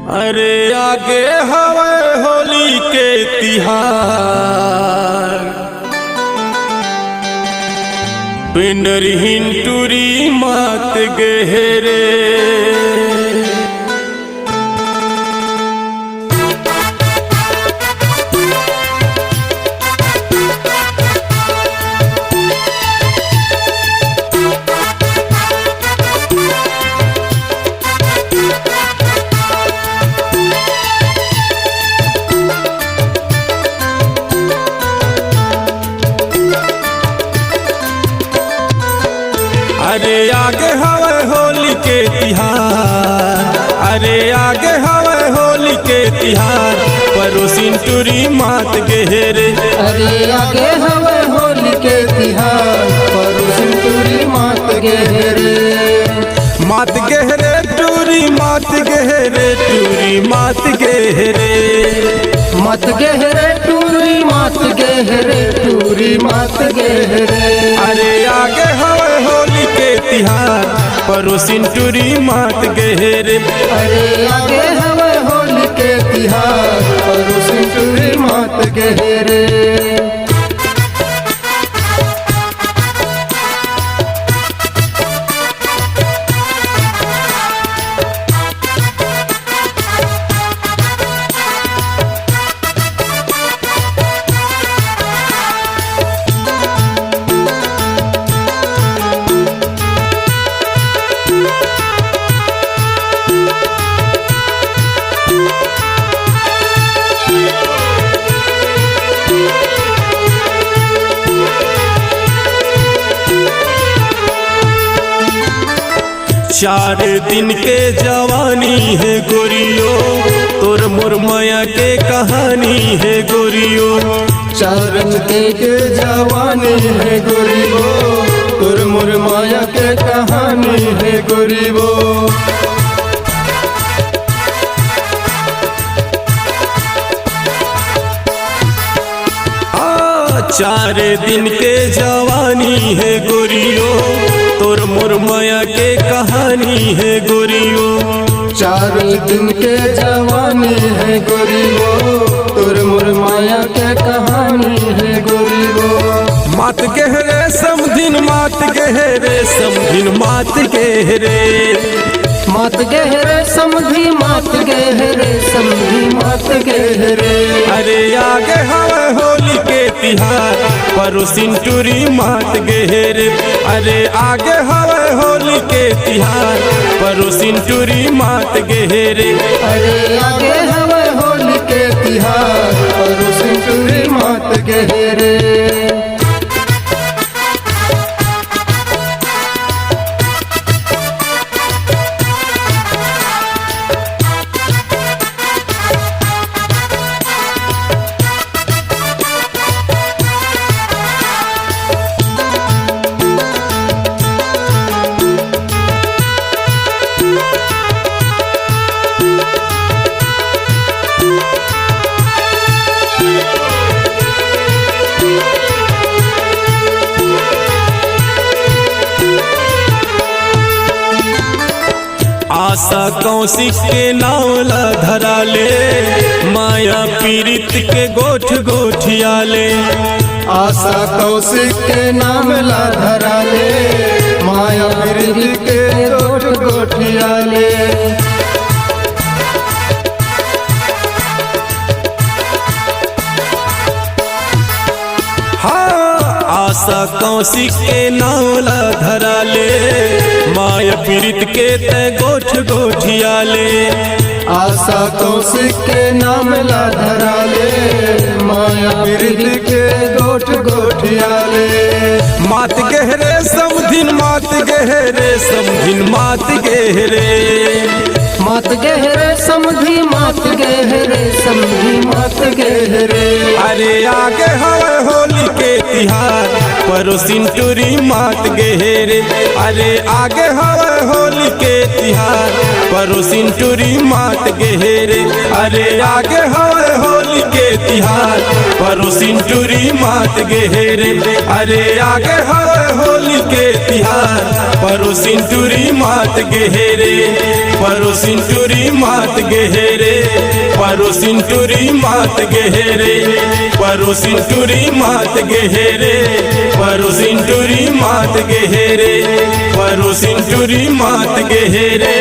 अरे आगे हवे होली के तिहार, पिंडर हिंटूरी मात गहरे। अरे आगे हवे होली के तिहार, अरे आगे हवे होली के तिहार, परोसिन टूरी मात गहरे। अरे आगे हवे होली के तिहार, परोसिन टूरी मात गहरे। मात गहरे टूरी मात गहरे, टूरी मात गहरे। मात गहरे टूरी मात गहरे, टूरी मात गहरे। अरे आगे हवे होली के तिहार, परोसिन टूरी मात गहरे। अरे आगे हवे होली के तिहार, परोसिन टूरी मात गहरे। चार दिन के जवानी है गोरियो, तोर मुरमया के कहानी है गोरियो। चार दिन के जवानी है गोरीबो, तोर मुरमाया के कहानी है गोरीबो। चार दिन के जवानी है गोरियो, तोर मुरमया के कहानी है गोरियो। चार दिन के जवानी है गोरीबो, तोर मुरमाया के कहानी है गोरीबो। मात गहरे समधिन मात गहरे, समधिन मात गहरे। मात गहरे समधी मात गहरे, समधी मात गहरे। अरे आगे हवे होली के तिहार, परोसिन टूरी मात गहरे। अरे आगे हवे होली के तिहार, परोसिन टूरी मात गहरे। अरे आगे हवे होली के तिहार, परोसिन टूरी मात गहरे। आशा कौशिक के नावला धरा ले, माया पीड़ित के गोठ गोठिया ले। आशा कौशिक के नाम ला धरा ले, माया पीड़ित के गोठ गोठिया ले। आशा कौशिक के नावला धरा ले, माया पीड़ित के ते गोठ गोठिया ले। आशा कौशिक के नाम ला धरा ले, माया पीड़ित के गोठ गोठिया ले। मात गहरे समधिन मात गहरे, समधिन मात गहरे। मात गहरे समधी मात गहरे, समधी मात गहरे। अरे आगे हवे होली के तिहार परो सिंटूरी मात गेरे। अरे आगे हवे होली के तिहार परो सिंटूरी मात गेरे। अरे आगे हवे होली के तिहार परो सिंटूरी मात गेरे। अरे आगे हवे होली के तिहार परो सिंटूरी मात गेरे। परो सिंटूरी मात गेरे। परो सिंटूरी मात गेरे। परो सिंटूरी मात गेरे। परो सिंटूरी मात गेरे। परो सिंटूरी मात गेरे।